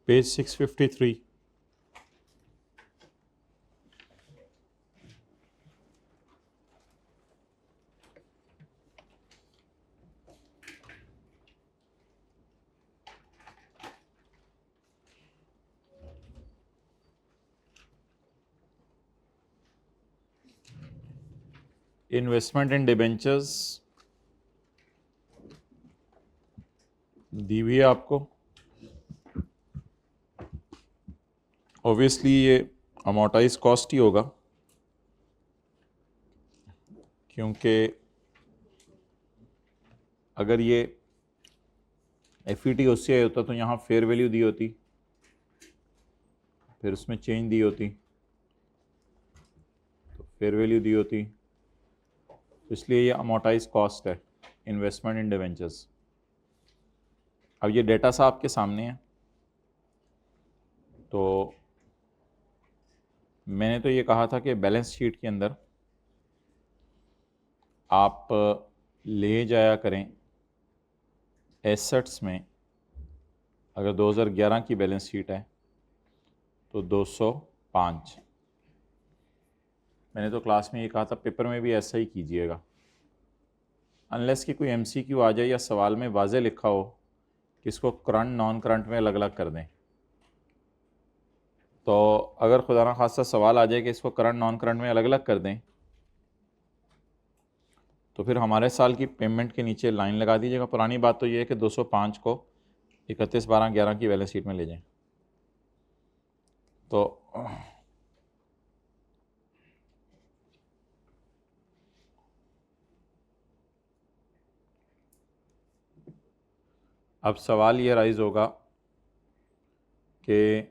Page 653। Investment इन debentures दी हुई है आपको। ऑब्वियसली ये अमोर्टाइज कॉस्ट ही होगा, क्योंकि अगर ये एफईटी ओसीआई होता तो यहाँ फेयर वैल्यू दी होती, फिर उसमें चेंज दी होती, तो फेयर वैल्यू दी होती, इसलिए ये अमोर्टाइज कॉस्ट है इन्वेस्टमेंट इन डिबेंचर्स। अब ये डेटा सा आपके सामने है, तो मैंने तो ये कहा था कि बैलेंस शीट के अंदर आप ले जाया करें एसेट्स में। अगर 2011 की बैलेंस शीट है तो 205। मैंने तो क्लास में ये कहा था, पेपर में भी ऐसा ही कीजिएगा, अनलेस कि कोई एमसीक्यू आ जाए या सवाल में वाज़े लिखा हो कि इसको करंट नॉन करंट में अलग अलग कर दें। तो अगर खुदा ना खास्ता सवाल आ जाए कि इसको करंट नॉन करंट में अलग अलग कर दें, तो फिर हमारे साल की पेमेंट के नीचे लाइन लगा दीजिएगा। पुरानी बात तो ये है कि 205 को 31/12/11 की बैलेंस शीट में ले जाएं। तो अब सवाल ये राइज होगा कि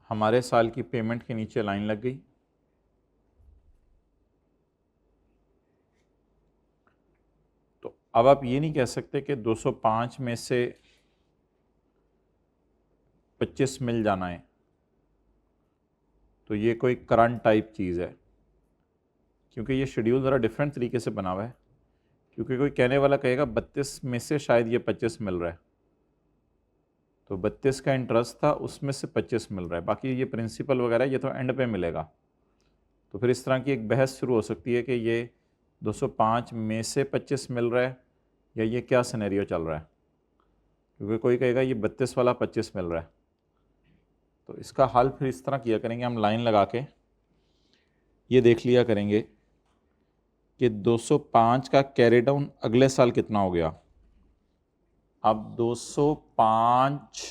हमारे साल की पेमेंट के नीचे लाइन लग गई, तो अब आप ये नहीं कह सकते कि 205 में से 25 मिल जाना है, तो ये कोई करंट टाइप चीज़ है, क्योंकि ये शेड्यूल ज़रा डिफरेंट तरीके से बना हुआ है। क्योंकि कोई कहने वाला कहेगा 32 में से शायद ये 25 मिल रहा है, तो 32 का इंटरेस्ट था, उसमें से 25 मिल रहा है, बाकी ये प्रिंसिपल वगैरह ये तो एंड पे मिलेगा। तो फिर इस तरह की एक बहस शुरू हो सकती है कि ये 205 में से 25 मिल रहा है या ये क्या सिनेरियो चल रहा है, क्योंकि कोई कहेगा ये 32 वाला 25 मिल रहा है। तो इसका हल फिर इस तरह किया करेंगे, हम लाइन लगा के ये देख लिया करेंगे कि 205 का कैरी डाउन अगले साल कितना हो गया। अब 205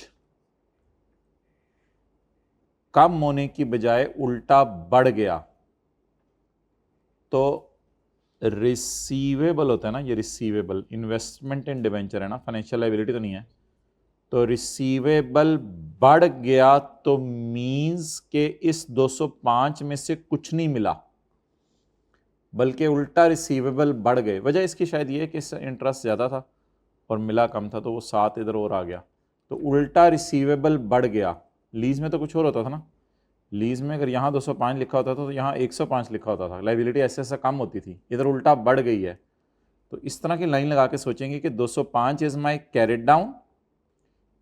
कम होने की बजाय उल्टा बढ़ गया, तो रिसीवेबल होता है ना, ये रिसीवेबल इन्वेस्टमेंट इन डिवेंचर है ना, फाइनेंशियल लायबिलिटी तो नहीं है। तो रिसीवेबल बढ़ गया तो मींस के इस 205 में से कुछ नहीं मिला, बल्कि उल्टा रिसीवेबल बढ़ गए। वजह इसकी शायद ये है कि इंटरेस्ट ज़्यादा था और मिला कम था, तो वो 7 इधर और आ गया, तो उल्टा रिसीवेबल बढ़ गया। लीज में तो कुछ और होता था ना, लीज में अगर यहाँ 205 लिखा होता था तो यहाँ 105 लिखा होता था, लाइबिलिटी ऐसे ऐसा कम होती थी, इधर उल्टा बढ़ गई है। तो इस तरह की लाइन लगा के सोचेंगे कि 205 इज माई कैरेट डाउन,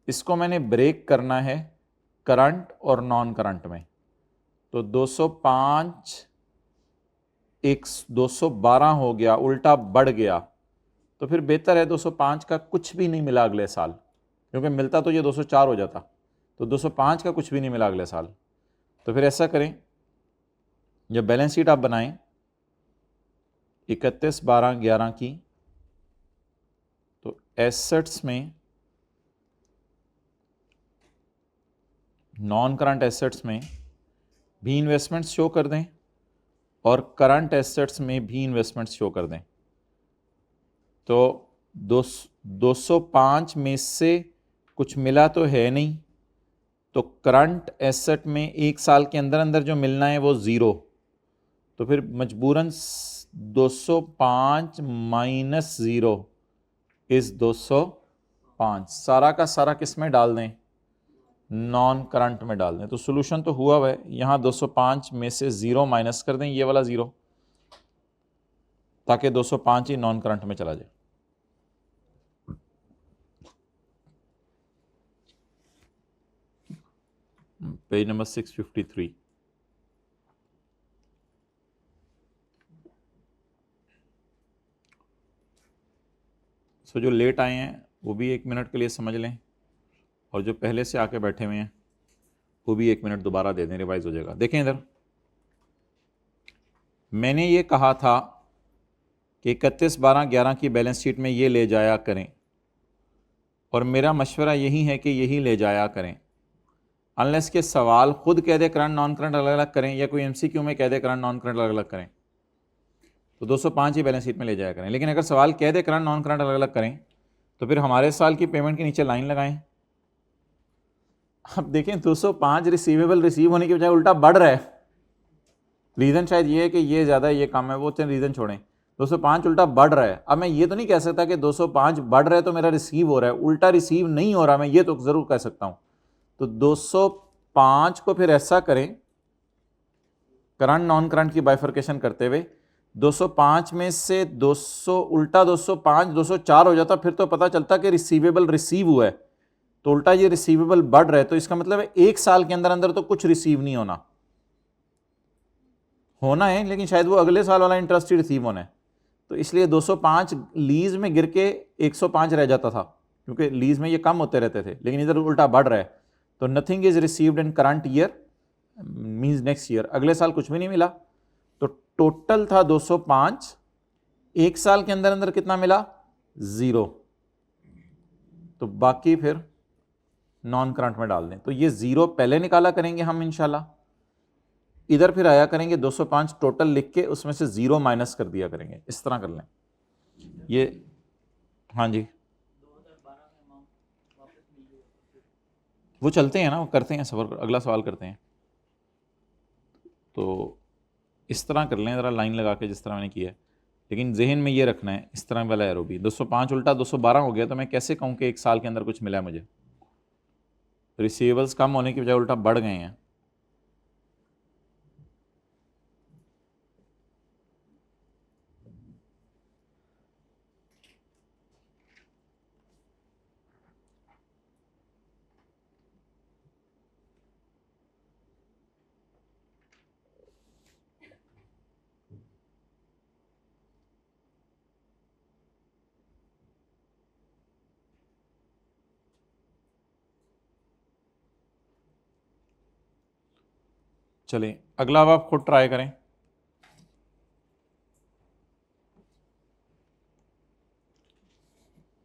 इसको मैंने ब्रेक करना है करंट और नॉन करंट में। तो 205 एक 212 हो गया, उल्टा बढ़ गया, तो फिर बेहतर है 205 का कुछ भी नहीं मिला अगले साल, क्योंकि मिलता तो ये 204 हो जाता। तो 205 का कुछ भी नहीं मिला अगले साल। तो फिर ऐसा करें, जब बैलेंस शीट आप बनाएं 31/12/11 की, तो एसेट्स में नॉन करंट एसेट्स में भी इन्वेस्टमेंट्स शो कर दें और करंट एसेट्स में भी इन्वेस्टमेंट्स शो कर दें। तो 205 में से कुछ मिला तो है नहीं, तो करंट एसेट में एक साल के अंदर अंदर जो मिलना है वो 0। तो फिर मजबूरन 205 माइनस 0 इस 205, सारा का सारा किस में डाल दें, नॉन करंट में डाल दें। तो सोल्यूशन तो हुआ है, यहाँ 205 में से 0 माइनस कर दें, ये वाला 0, ताकि 205 ही नॉन करंट में चला जाए। Page number 653। सो जो लेट आए हैं वो भी 1 मिनट के लिए समझ लें, और जो पहले से आके बैठे हुए हैं वो भी 1 मिनट दोबारा दे दें, रिवाइज हो जाएगा। देखें इधर, मैंने ये कहा था कि 31/12/11 की बैलेंस शीट में ये ले जाया करें, और मेरा मशवरा यही है कि यही ले जाया करें, अनलेस के सवाल खुद कह दे करंट नॉन करंट अलग अलग करें, या कोई एमसीक्यू में कह दे करंट नॉन करंट अलग अलग करें, तो 205 ही बैलेंस शीट में ले जाया करें। लेकिन अगर सवाल कह दे करंट नॉन करंट अलग अलग करें, तो फिर हमारे साल की पेमेंट के नीचे लाइन लगाएं। अब देखें 205 रिसीवेबल रिसीव होने की बजाय उल्टा बढ़ रहा है। रीज़न शायद ये है कि ये ज़्यादा ये कम है, वो चंद रीज़न छोड़ें। 205 उल्टा बढ़ रहा है। अब मैं ये तो नहीं कह सकता कि 205 बढ़ रहा है तो मेरा रिसीव हो रहा है, उल्टा रिसीव नहीं हो रहा, मैं ये तो ज़रूर कह सकता हूँ। तो 205 को फिर ऐसा करें, करंट नॉन करंट की बाइफर्केशन करते हुए 205 में से 200 उल्टा 205 204 हो जाता, फिर तो पता चलता कि रिसीवेबल रिसीव हुआ है, तो उल्टा ये रिसीवेबल बढ़ रहा है, तो इसका मतलब है 1 साल के अंदर अंदर तो कुछ रिसीव नहीं होना है, लेकिन शायद वो अगले साल वाला इंटरेस्ट ही रिसीव होना है। तो इसलिए 205 लीज में गिर के 105 रह जाता था, क्योंकि लीज में ये कम होते रहते थे, लेकिन इधर उल्टा बढ़ रहा है। तो nothing is received in current year means next year, अगले साल कुछ भी नहीं मिला। तो टोटल था 205, 1 साल के अंदर अंदर कितना मिला? 0। तो बाकी फिर नॉन करंट में डाल दें। तो ये 0 पहले निकाला करेंगे हम इंशाल्लाह, इधर फिर आया करेंगे 205 टोटल लिख के उसमें से 0 माइनस कर दिया करेंगे, इस तरह कर लें ये। हाँ जी, वो चलते हैं ना, वो करते हैं सफर, अगला सवाल करते हैं। तो इस तरह कर लें ज़रा लाइन लगा के, जिस तरह मैंने किया है, लेकिन जहन में ये रखना है इस तरह वाला एरो भी। 205 उल्टा 212 हो गया, तो मैं कैसे कहूँ कि 1 साल के अंदर कुछ मिला है मुझे? रिसीवेबल्स कम होने की बजाय उल्टा बढ़ गए हैं। चलिए अगला अब आप खुद ट्राई करें।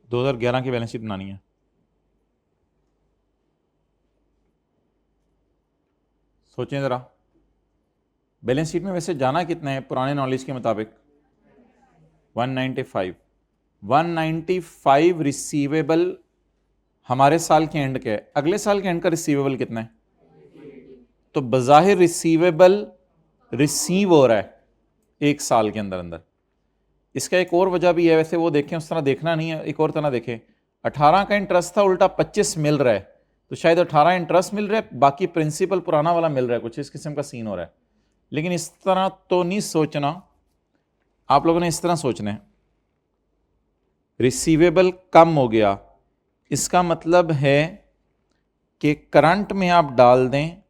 दो 2011 की बैलेंस शीट बनानी है। सोचें ज़रा, बैलेंस शीट में वैसे जाना कितना है पुराने नॉलेज के मुताबिक? 195। 195 रिसीवेबल हमारे साल के एंड के है, अगले साल के एंड का रिसीवेबल कितना है? तो बज़ाहिर रिसीवेबल रिसीव हो रहा है 1 साल के अंदर अंदर। इसका एक और वजह भी है, वैसे वो देखें उस तरह देखना नहीं है, एक और तरह देखें। 18 का इंटरेस्ट था, उल्टा 25 मिल रहा है, तो शायद 18 इंटरेस्ट मिल रहा है, बाकी प्रिंसिपल पुराना वाला मिल रहा है, कुछ इस किस्म का सीन हो रहा है। लेकिन इस तरह तो नहीं सोचना, आप लोगों ने इस तरह सोचना है, रिसीवेबल कम हो गया, इसका मतलब है कि करंट में आप डाल दें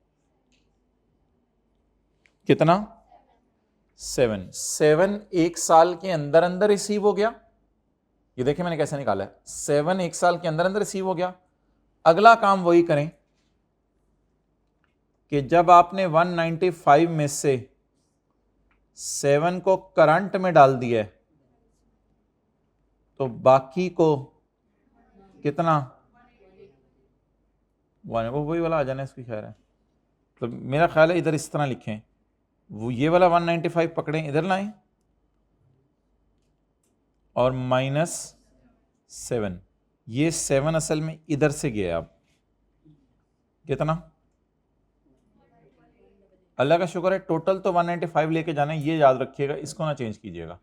कितना? 7 1 साल के अंदर अंदर रिसीव हो गया। ये देखिए मैंने कैसे निकाला है, 7 1 साल के अंदर अंदर रिसीव हो गया। अगला काम वही करें कि जब आपने 195 में से 7 को करंट में डाल दिया है, तो बाकी को कितना? 1, वो वही वाला आ जाना इसकी खैर है। तो मेरा ख्याल है इधर इस तरह लिखें, वो ये वाला 195 पकड़ें, इधर लाएं, और -7, ये 7 असल में इधर से गया। अब कितना? अल्लाह का शुक्र है टोटल तो 195 लेके जाना है, ये याद रखिएगा, इसको ना चेंज कीजिएगा।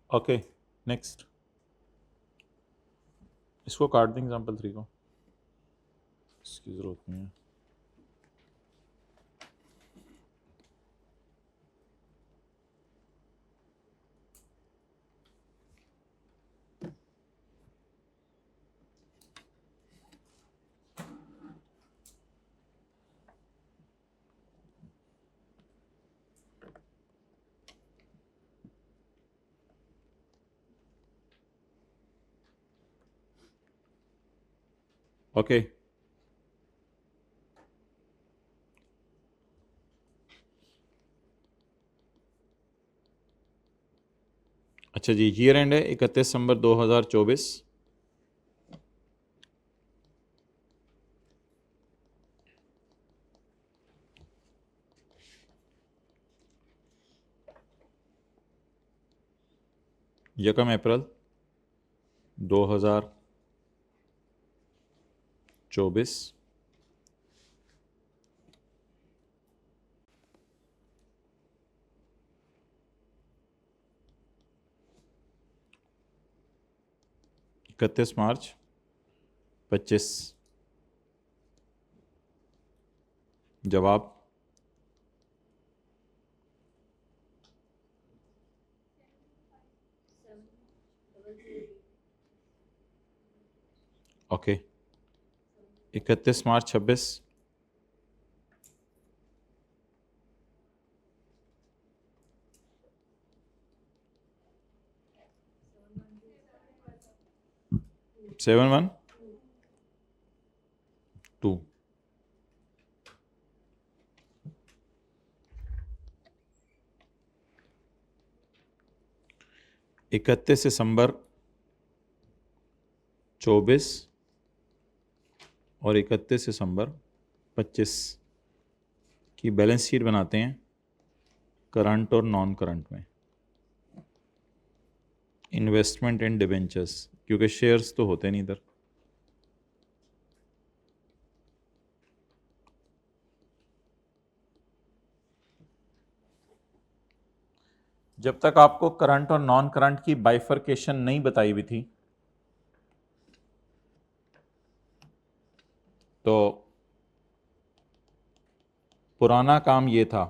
ओके नेक्स्ट, इसको काट दें एग्जाम्पल 3 को, इसकी ज़रूरत नहीं है। ओके अच्छा जी, ईयर एंड है 31 दिसंबर 2024। यकम अप्रैल 2024। इकतीस मार्च 25। जवाब ओके 31 मार्च 26। Seven one two. इकतीस दिसंबर 24 और 31 दिसंबर 25 की बैलेंस शीट बनाते हैं करंट और नॉन करंट में, इन्वेस्टमेंट इन डिबेंचर्स, क्योंकि शेयर्स तो होते नहीं इधर। जब तक आपको करंट और नॉन करंट की बाइफर्केशन नहीं बताई हुई थी तो पुराना काम ये था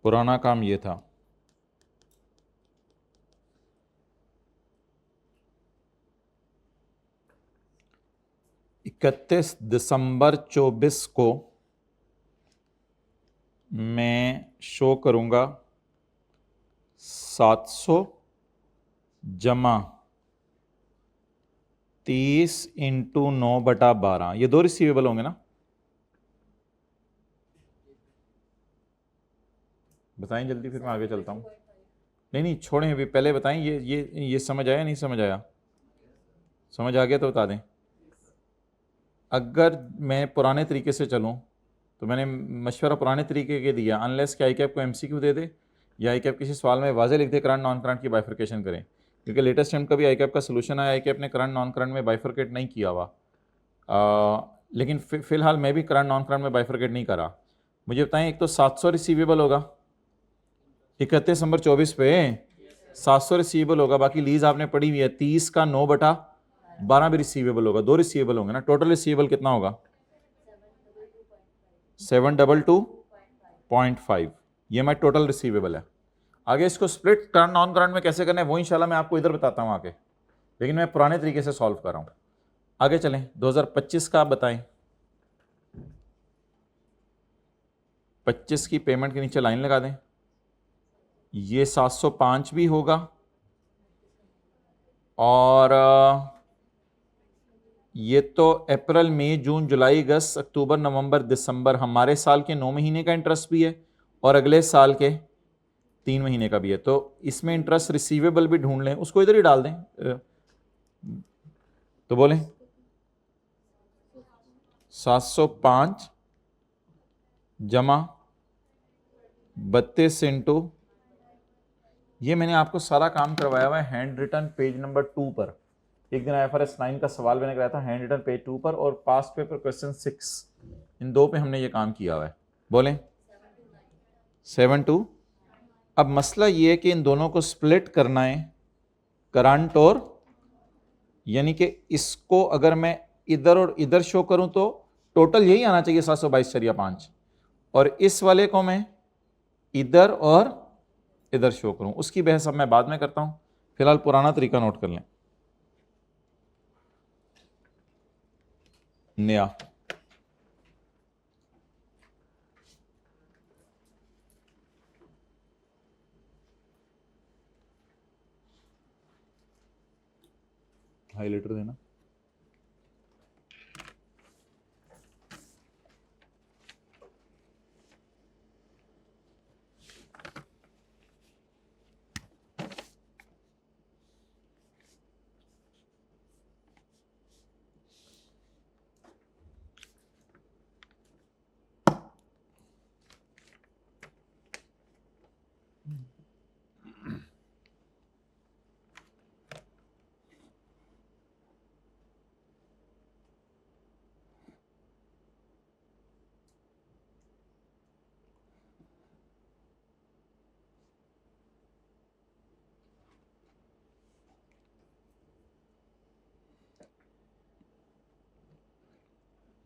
पुराना काम ये था 31 दिसंबर 24 को मैं शो करूंगा 700 जमा 30 इंटू 9/12। ये दो रिसीवेबल होंगे ना? बताएं जल्दी, फिर मैं आगे चलता हूँ। नहीं छोड़ें अभी, पहले बताएं ये समझ आया नहीं समझ आया? समझ आ गया तो बता दें। अगर मैं पुराने तरीके से चलूँ तो मैंने मशवरा पुराने तरीके के दिया, अनलेस कि आई कैप को एमसीक्यू दे दे या आई कैप किसी सवाल में वाजे लिख दे करंट नॉन करंट की बाइफर्केशन करें, क्योंकि लेटेस्ट टाइम का भी आई कैप का सोल्यूशन आया, आई कैप ने करंट नॉन करंट में बाइफर्केट नहीं किया हुआ। लेकिन फिलहाल मैं भी करंट नॉन करंट में बाइफर्केट नहीं करा। मुझे बताएं, एक तो 700 रिसीवेबल होगा 31 दिसंबर 24 पे, 700 रिसीवेबल होगा, बाकी लीज आपने पढ़ी हुई है 30 का 9/12 भी रिसीवेबल होगा, दो रिसीवेबल होंगे ना। टोटल रिसीवेबल कितना होगा? 722.5। ये मैं टोटल रिसीवेबल है। आगे इसको स्प्लिट करंट नॉन करंट में कैसे करना है वो इंशाल्लाह मैं आपको इधर बताता हूँ आगे, लेकिन मैं पुराने तरीके से सॉल्व कर रहा हूँ। आगे चलें, 2025 का आप बताएं। 25 की पेमेंट के नीचे लाइन लगा दें। ये 705 भी होगा और ये तो अप्रैल मई जून जुलाई अगस्त अक्टूबर नवंबर दिसंबर हमारे साल के 9 महीने का इंटरेस्ट भी है और अगले साल के 3 महीने का भी है, तो इसमें इंटरेस्ट रिसीवेबल भी ढूंढ लें, उसको इधर ही डाल दें। तो बोलें 705 जमा 32 इंटू, ये मैंने आपको सारा काम करवाया हुआ है हैंड रिटन पेज नंबर 2 पर। एक दिन IFRS 9 का सवाल मैंने कराया था हैंड रिटन पेज 2 पर, और पास्ट पेपर क्वेश्चन 6, इन दो पे हमने ये काम किया हुआ है। बोलें 7 to। अब मसला ये है कि इन दोनों को स्प्लिट करना है, करंट और, यानी कि इसको अगर मैं इधर और इधर शो करूं तो टोटल यही आना चाहिए 722.5, और इस वाले को मैं इधर और इधर शो करूं, उसकी बहस अब मैं बाद में करता हूं। फिलहाल पुराना तरीका नोट कर लें। नया हाईलाइटर देना।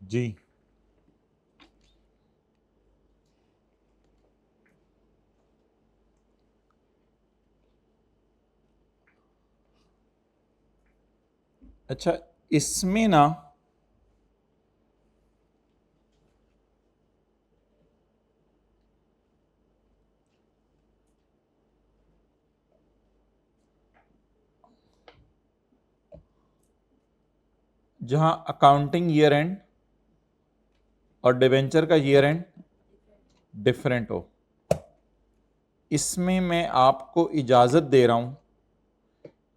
जी अच्छा, इसमें ना जहां अकाउंटिंग ईयर एंड और डिवेंचर का ईयर एंड डिफरेंट हो, इसमें मैं आपको इजाज़त दे रहा हूं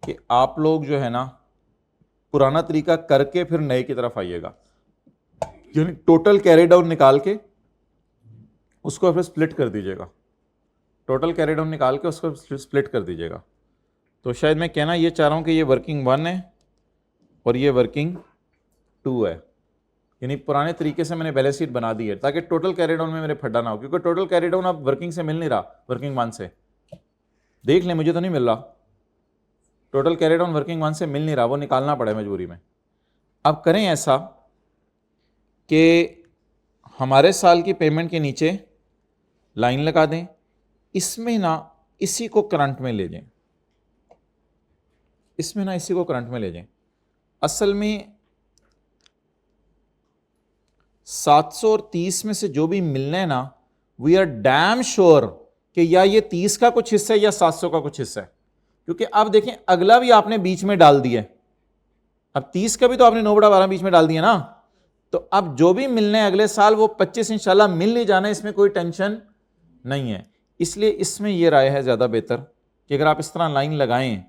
कि आप लोग जो है ना पुराना तरीका करके फिर नए की तरफ आइएगा, यानी टोटल कैरी डाउन निकाल के उसको फिर स्प्लिट कर दीजिएगा, टोटल कैरी डाउन निकाल के उसको स्प्लिट कर दीजिएगा। तो शायद मैं कहना ये चाह रहा हूं कि ये वर्किंग 1 है और ये वर्किंग 2 है, यानी पुराने तरीके से मैंने बैलेंस शीट बना दी है ताकि टोटल कैरी डाउन में मेरे फड्डा ना हो, क्योंकि टोटल कैरी डाउन अब वर्किंग से मिल नहीं रहा, वर्किंग 1 से देख लें, मुझे तो नहीं मिल रहा, टोटल कैरी डाउन वर्किंग 1 से मिल नहीं रहा, वो निकालना पड़ा मजबूरी में। अब करें ऐसा कि हमारे साल की पेमेंट के नीचे लाइन लगा दें, इसमें ना इसी को करंट में ले जाएं, इसमें ना इसी को करंट में ले जाएं। असल में 700 और 30 में से जो भी मिलना है ना, वी आर डैम श्योर कि या ये 30 का कुछ हिस्सा है या 700 का कुछ हिस्सा है, क्योंकि अब देखें अगला भी आपने बीच में डाल दिया, अब 30 का भी तो आपने 9/12 बीच में डाल दिया ना, तो अब जो भी मिलने अगले साल वो 25 इंशाल्लाह मिल ही जाना, इसमें कोई टेंशन नहीं है। इसलिए इसमें यह राय है ज़्यादा बेहतर कि अगर आप इस तरह लाइन लगाएं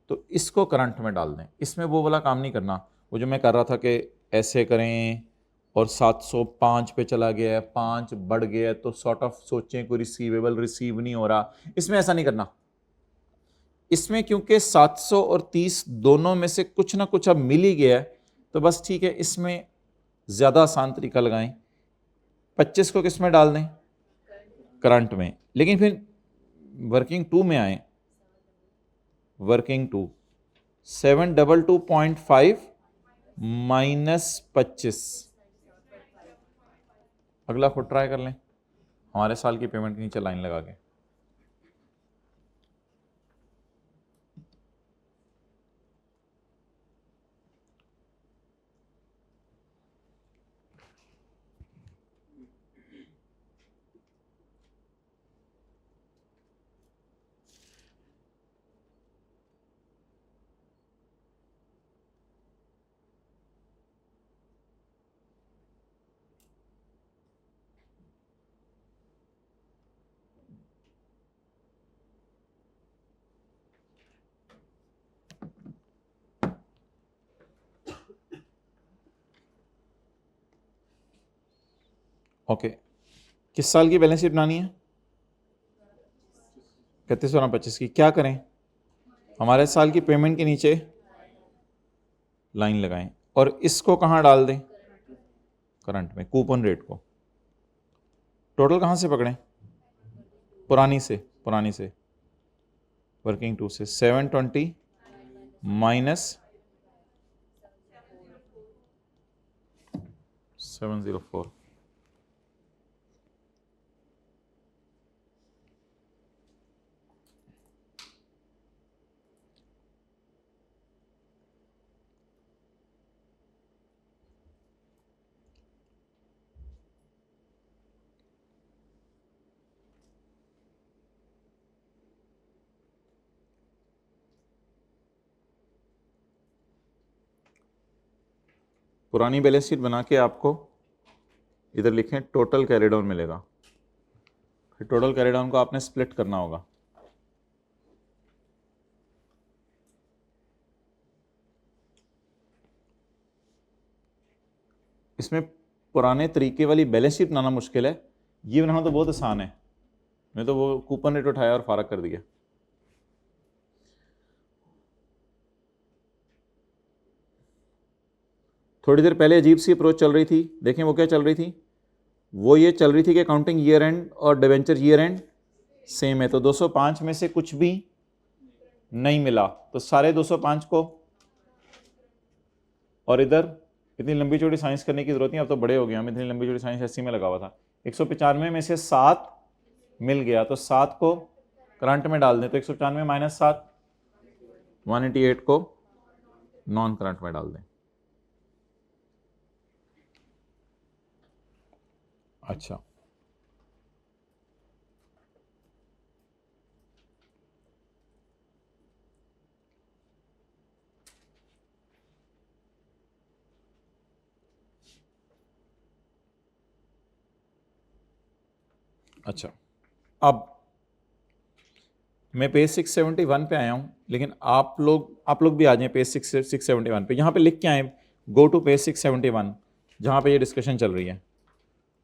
तो इसको करंट में डाल दें, इसमें वो वाला काम नहीं करना, वो जो मैं कर रहा था कि ऐसे करें और 705 पे चला गया है, 5 बढ़ गया है तो सॉर्ट ऑफ सोचें कोई रिसीवेबल रिसीव नहीं हो रहा, इसमें ऐसा नहीं करना। इसमें क्योंकि 700 और 30 दोनों में से कुछ ना कुछ अब मिल ही गया है, तो बस ठीक है, इसमें ज़्यादा आसान तरीका लगाएं, 25 को किस में डाल दें, करंट में, लेकिन फिर वर्किंग 2 में आए, वर्किंग 2 722.5 -25, अगला खुद ट्राई कर लें हमारे साल की पेमेंट के नीचे लाइन लगा के। ओके, किस साल की बैलेंस शीट बनानी है, 31 और 25 की। क्या करें, हमारे साल की पेमेंट के नीचे लाइन लगाएं और इसको कहाँ डाल दें, करंट में, कूपन रेट को। टोटल कहाँ से पकड़ें, पुरानी से वर्किंग टू से 720 माइनस 704, पुरानी बैलेंस शीट बना के आपको इधर लिखें टोटल कैरी डाउन मिलेगा। फिर टोटल कैरी डाउन को आपने स्प्लिट करना होगा। इसमें पुराने तरीके वाली बैलेंस शीट बनाना मुश्किल है, ये बनाना तो बहुत आसान है। मैं तो वो कूपन रेट उठाया और फारग कर दिया। थोड़ी देर पहले अजीब सी अप्रोच चल रही थी, देखें वो क्या चल रही थी, वो ये चल रही थी कि अकाउंटिंग ईयर एंड और डिवेंचर ईयर एंड सेम है, तो 205 में से कुछ भी नहीं मिला तो सारे 205 को, और इधर इतनी लंबी चौड़ी साइंस करने की जरूरत नहीं, अब तो बड़े हो गए हम, इतनी लंबी चौड़ी साइंस 80 में लगा हुआ था। 195 में से 7 मिल गया तो 7 को करंट में डाल दें, तो 195 माइनस 7 188 को नॉन करंट में डाल दें। अच्छा, अच्छा, अब मैं पेज 671 पे आया हूं, लेकिन आप लोग भी आ जाएं पेज 671 पे। यहां पे लिख के आए गो टू पेज 671, जहां पे ये डिस्कशन चल रही है।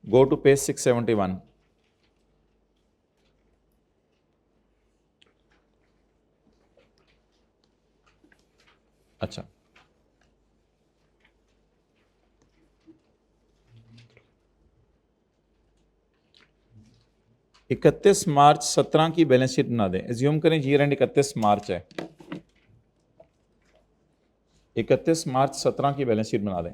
Go to page 671। अच्छा, इकतीस मार्च 17 की बैलेंस शीट बना दें। एज्यूम करें ईयर एंड 31 मार्च है, 31 मार्च 17 की बैलेंस शीट बना दें।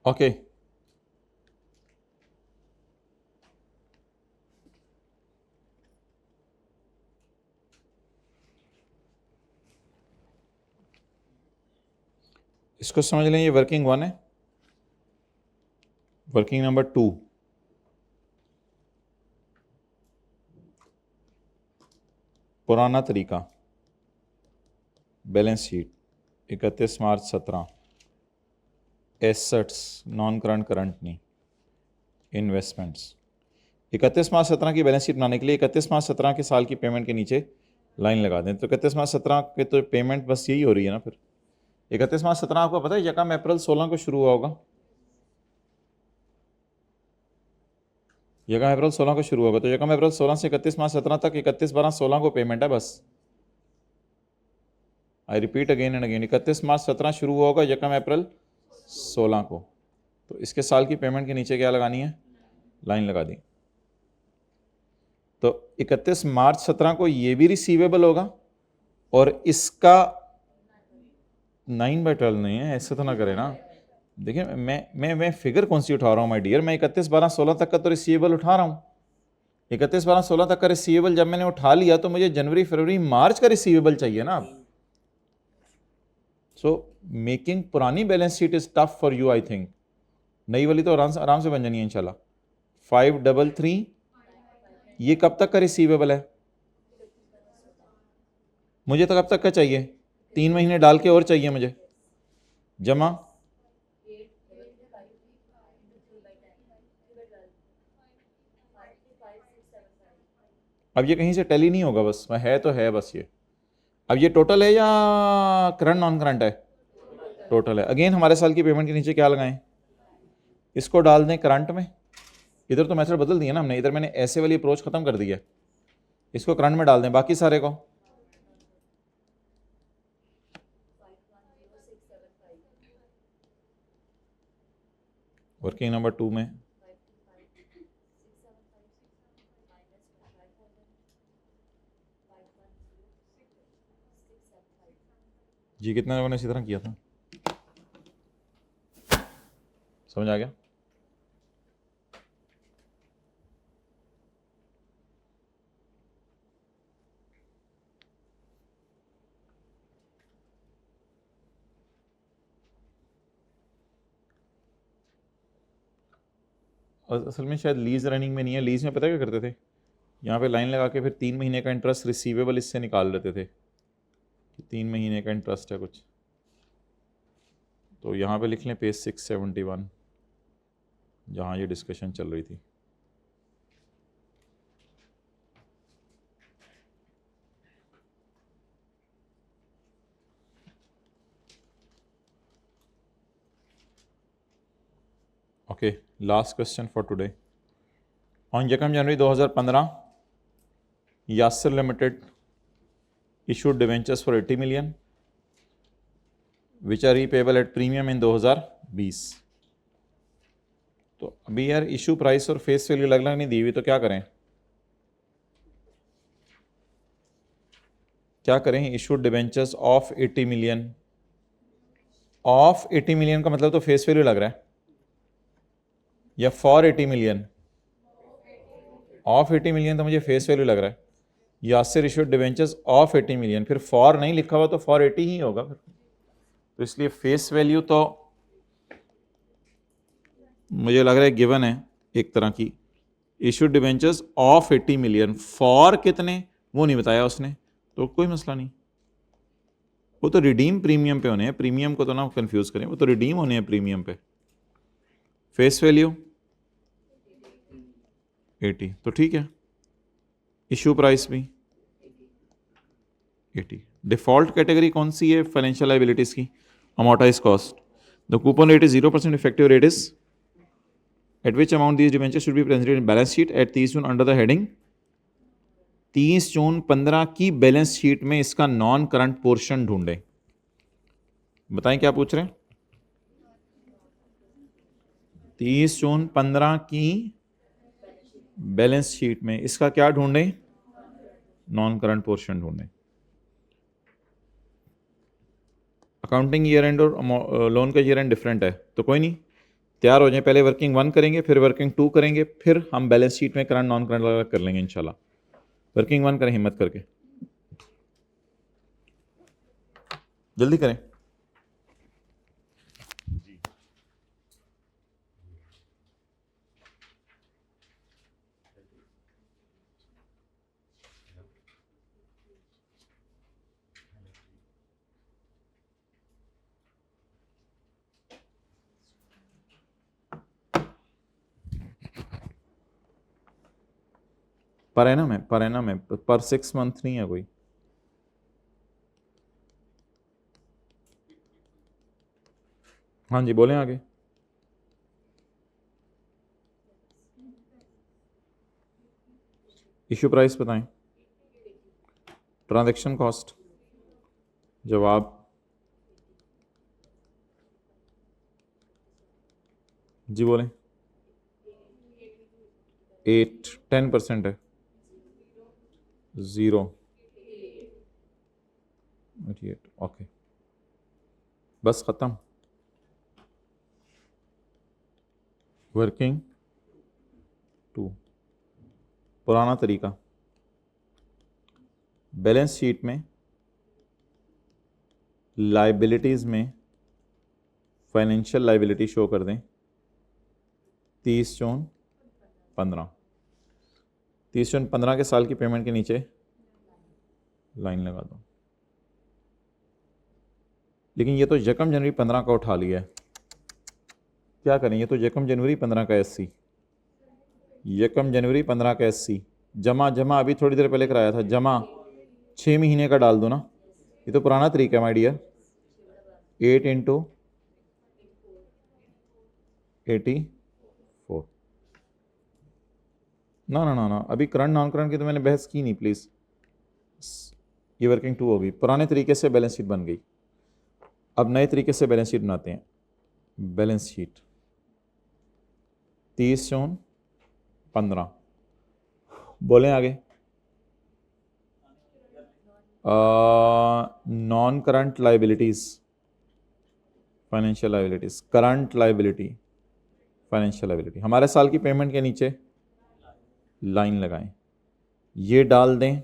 ओके, इसको समझ लें, ये वर्किंग 1 है। वर्किंग नंबर 2, पुराना तरीका, बैलेंस शीट 31 मार्च 17, एसेट्स नॉन करंट, करंट नहीं, इन्वेस्टमेंट्स। 31 मार्च 17 की बैलेंस शीट बनाने के लिए 31 मार्च 17 के साल की पेमेंट के नीचे लाइन लगा दें। तो 31 मार्च 17 के तो पेमेंट बस यही हो रही है ना। फिर 31 मार्च 17 आपको पता है 1 अप्रैल 16 को शुरू हुआ होगा, 1 अप्रैल 16 को शुरू होगा, तो 1 अप्रैल 16 से 31 मार्च 17 तक 31/12/16 को पेमेंट है बस। I repeat again and again, 31 मार्च 17 शुरू हुआ होगा, 1 अप्रैल 16 को। तो इसके साल की पेमेंट के नीचे क्या लगानी है, लाइन लगा दी। तो 31 मार्च 17 को ये भी रिसीवेबल होगा और इसका 9/12 नहीं है, ऐसे तो ना करे ना। देखिए मैं फिगर कौन सी उठा रहा हूँ माय डियर, मैं 31/12/16 तक का तो रिसीवेबल उठा रहा हूँ। 31/12/16 तक का रिसीवेबल जब मैंने उठा लिया तो मुझे जनवरी फरवरी मार्च का रिसीवेबल चाहिए ना। सो मेकिंग पुरानी balance sheet is tough for you, I think. नई वाली तो आराम से बन जानी है इंशाल्लाह। 533 ये कब तक का रिसीवेबल है, मुझे तो कब तक का चाहिए, 3 महीने डाल के और चाहिए मुझे, जमा अब ये कहीं से टैली नहीं होगा, बस है तो है बस ये। अब ये टोटल है या करंट नॉन करंट है, टोटल है। अगेन हमारे साल की पेमेंट के नीचे क्या लगाएं, इसको डाल दें करंट में। इधर तो मेथड बदल दिया ना हमने, इधर मैंने ऐसे वाली अप्रोच खत्म कर दी है, इसको करंट में डाल दें बाकी सारे को। वर्किंग नंबर 2 में जी कितने लोगों ने इसी तरह किया था, समझ आ गया। और असल में शायद लीज रनिंग में नहीं है, लीज में पता क्या करते थे, यहाँ पे लाइन लगा के फिर 3 महीने का इंटरेस्ट रिसीवेबल इससे निकाल लेते थे कि 3 महीने का इंटरेस्ट है कुछ। तो यहाँ पे लिख लें पेज 671 जहाँ ये डिस्कशन चल रही थी। Okay, last question for today. On 1 January 2015 Yasir limited issued debentures for 80 million which are repayable at premium in 2020। तो अभी यार इशू प्राइस और फेस वैल्यू अलग अलग नहीं दी हुई, तो क्या करें, क्या करें। Issued debentures of 80 million, of 80 million का मतलब तो फेस वैल्यू लग रहा है, या फॉर 80 मिलियन, ऑफ 80 मिलियन तो मुझे फेस वैल्यू लग रहा है। Yasir issued debentures of 80 million, फिर फॉर नहीं लिखा हुआ तो फॉर 80 ही होगा फिर, तो इसलिए फेस वैल्यू तो मुझे लग रहा है गिवन है एक तरह की। Issued debentures of 80 million, for कितने वो नहीं बताया उसने, तो कोई मसला नहीं, वो तो रिडीम प्रीमियम पे होने हैं, प्रीमियम को तो ना कंफ्यूज करें, वो तो रिडीम होने हैं प्रीमियम पे। फेस वैल्यू 80 तो ठीक है, इशू प्राइस भी 80। डिफॉल्ट कैटेगरी कौन सी है फाइनेंशियल लायबिलिटीज की, amortise cost. The coupon rate is 0%, effective rate is eight which amount these debentures should be presented in balance sheet at 30 June under the heading 30 जून 15 की balance sheet में इसका non current portion ढूंढें। बताएं क्या पूछ रहे हैं, 30 जून 15 की बैलेंस शीट में इसका क्या ढूंढें, नॉन करंट पोर्शन ढूंढें। अकाउंटिंग ईयर एंड और लोन का ईयर एंड डिफरेंट है, तो कोई नहीं, तैयार हो जाए, पहले वर्किंग 1 करेंगे, फिर वर्किंग 2 करेंगे, फिर हम बैलेंस शीट में करंट नॉन करंट अलग कर लेंगे इंशाल्लाह। वर्किंग 1 करें हिम्मत करके, जल्दी करें। पर है ना मैं पर 6 मंथ नहीं है कोई। हाँ जी बोलें आगे। इशू प्राइस बताएं, ट्रांजैक्शन कॉस्ट जवाब जी बोलें। 10% है, 0.88। ओके, बस ख़त्म। वर्किंग 2, पुराना तरीका, बैलेंस शीट में लाइबिलिटीज़ में फाइनेंशियल लाइबिलिटी शो कर दें 30/15। 30/15 के साल की पेमेंट के नीचे लाइन लगा दो। लेकिन ये तो यकम जनवरी 15 का उठा लिया है, क्या करें? ये तो यकम जनवरी 15 का एससी, यकम जनवरी 15 का एससी जमा अभी थोड़ी देर पहले कराया था, जमा 6 महीने का डाल दो ना। ये तो पुराना तरीका है माय डियर। 8 × 84। ना, अभी करंट नॉन करंट की तो मैंने बहस की नहीं, प्लीज़। ये वर्किंग 2 होगी। पुराने तरीके से बैलेंस शीट बन गई, अब नए तरीके से बैलेंस शीट बनाते हैं। बैलेंस शीट 30/15, बोलें आगे। Non current liabilities financial liabilities, current liability financial liability, हमारे साल की पेमेंट के नीचे लाइन लगाएं, ये डाल दें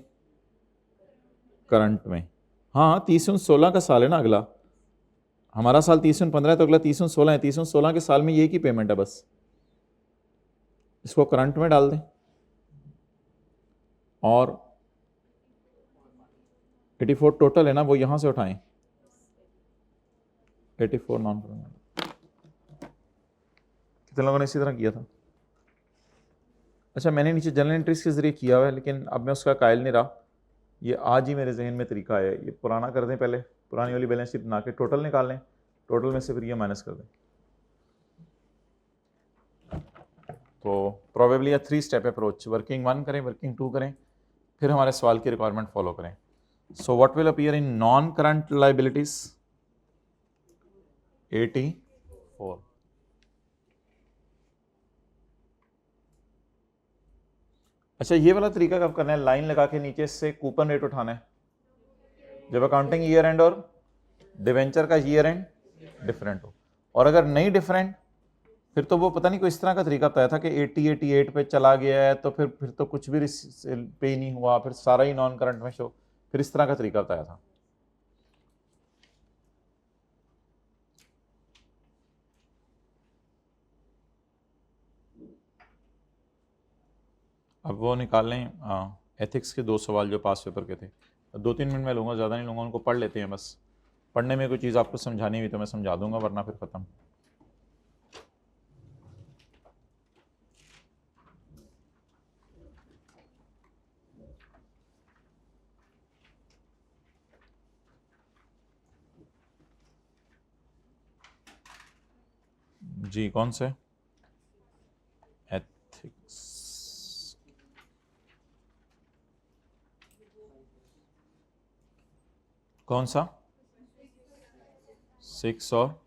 करंट में। हाँ, 30/16 का साल है ना अगला, हमारा साल 30/15 है तो अगला 30/16 है। 30/16 के साल में ये की पेमेंट है, बस इसको करंट में डाल दें। और 84 टोटल है ना, वो यहां से उठाएं। 84 नॉन करंट, कितने लोगों ने इसी तरह किया था? अच्छा, मैंने नीचे जनरल एंट्रीज के जरिए किया हुआ है, लेकिन अब मैं उसका कायल नहीं रहा। ये आज ही मेरे जहन में तरीका आया है। ये पुराना कर दें पहले, पुरानी वाली बैलेंस शीट बना के टोटल निकाल लें, टोटल में से फिर ये माइनस कर दें। तो प्रोबेबली 3 स्टेप अप्रोच, वर्किंग 1 करें, वर्किंग 2 करें, फिर हमारे सवाल की रिक्वायरमेंट फॉलो करें। So what will appear in non current liabilities? 84। अच्छा, ये वाला तरीका कब करना है? लाइन लगा के नीचे से कूपन रेट उठाना है, जब अकाउंटिंग ईयर एंड और डिवेंचर का ईयर एंड डिफरेंट हो। और अगर नहीं डिफरेंट, फिर तो वो पता नहीं कोई इस तरह का तरीका बताया था कि 88 पे चला गया है, तो फिर तो कुछ भी पे नहीं हुआ, फिर सारा ही नॉन करंट में शो, फिर इस तरह का तरीका बताया था। अब वो निकाल लें एथिक्स के 2 सवाल जो पास पेपर के थे, 2-3 मिनट में लूँगा, ज़्यादा नहीं लूँगा, उनको पढ़ लेते हैं। बस पढ़ने में कोई चीज़ आपको समझानी हुई तो मैं समझा दूंगा, वरना फिर ख़त्म। जी, कौन से? एथिक्स, कौन सा? 6 और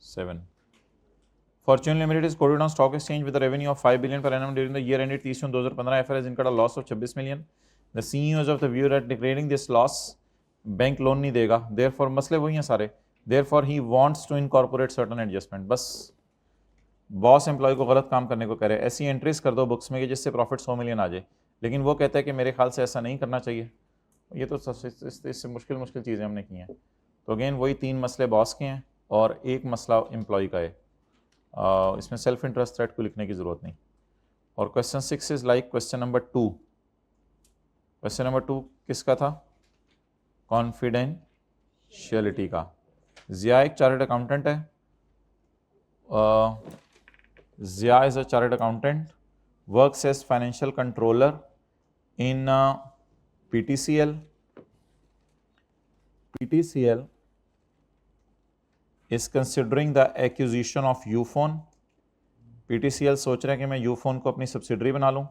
7। Fortune Limited is quoted on stock exchange with a revenue of 5 billion per annum during the year ended 30 June 2015. FL has incurred a loss of 26 million. The CEO is of the view that declaring this loss, bank loan नहीं देगा, therefore मसले वही हैं सारे, therefore he wants to incorporate certain adjustment। बस boss employ को गलत काम करने को कह रहे हैं, ऐसी एंट्रीज कर दो बुक्स में कि जिससे प्रॉफिट 100 मिलियन आ जाए, लेकिन वो कहता है कि मेरे ख्याल से ऐसा नहीं करना चाहिए। ये तो इससे मुश्किल चीज़ें हमने की हैं। तो अगेन वही 3 मसले बॉस के हैं और एक मसला एम्प्लॉय का है। इसमें सेल्फ इंटरेस्ट थ्रेट को लिखने की ज़रूरत नहीं। और question 6 is like question number 2। Question number 2 किसका था? कॉन्फिडेंशियलिटी का। ज़िया एक चार्टर्ड अकाउंटेंट है, Zia is a chartered accountant, works as financial controller in PTCL is considering the acquisition of Ufone। PTCL सोच रहे हैं कि मैं यूफोन को अपनी सब्सिडरी बना लूं।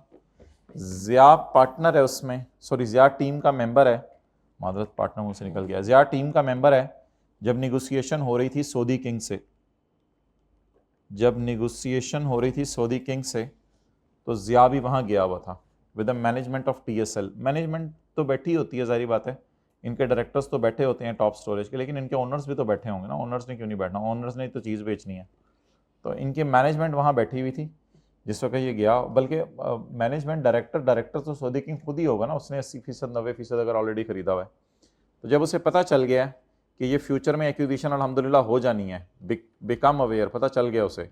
ज़िया पार्टनर है उसमें, ज़िया टीम का मेंबर है, मादरत पार्टनर मुंह से निकल गया। ज़िया टीम का मेंबर है। जब निगोसिएशन हो रही थी सऊदी किंग से, तो ज़िया भी वहाँ गया हुआ था with the management of TSL। Management तो बैठी होती है, जारी बात है, इनके डायरेक्टर्स तो बैठे होते हैं टॉप स्टोरेज के, लेकिन इनके ओनर्स भी तो बैठे होंगे ना। ओनर्स ने क्यों नहीं बैठना, ओनर्स ने तो चीज़ बेचनी है। तो इनकी मैनेजमेंट वहाँ बैठी हुई थी जिस वक्त ये गया, बल्कि मैनेजमेंट डायरेक्टर तो सऊदी किंग खुद ही होगा ना, उसने 80% 90% अगर ऑलरेडी खरीदा हुआ है। तो जब उसे पता चल गया कि ये फ्यूचर में एक्विजिशन अल्हम्दुलिल्लाह हो जानी है, बिकम अवेयर, पता चल गया उसे,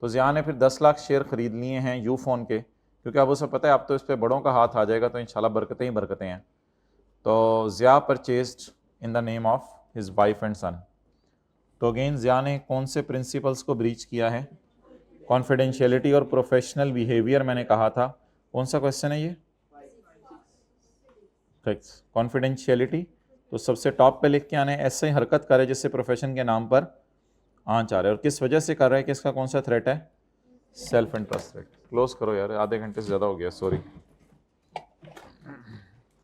तो ज़िया ने फिर 10 लाख शेयर खरीद लिए हैं यूफोन के, क्योंकि अब उसे पता है अब तो इस पर बड़ों का हाथ आ जाएगा, तो इंशाल्लाह बरकतें ही बरकतें हैं। तो Zia purchased in the name of his wife and son. तो अगेन ज़िया ने कौन से प्रिंसिपल्स को ब्रीच किया है? कॉन्फिडेंशियलिटी और प्रोफेशनल बिहेवियर मैंने कहा था। कौन सा क्वेश्चन है ये? कॉन्फिडेंशियलिटी। तो सबसे टॉप पे लिख के आने, ऐसे ही हरकत करे जिससे प्रोफेशन के नाम पर आँच आ रहा है, और किस वजह से कर रहा है, किसका कौन सा थ्रेट है? Self interest threat. क्लोज करो यार, आधे घंटे से ज़्यादा हो गया, सॉरी।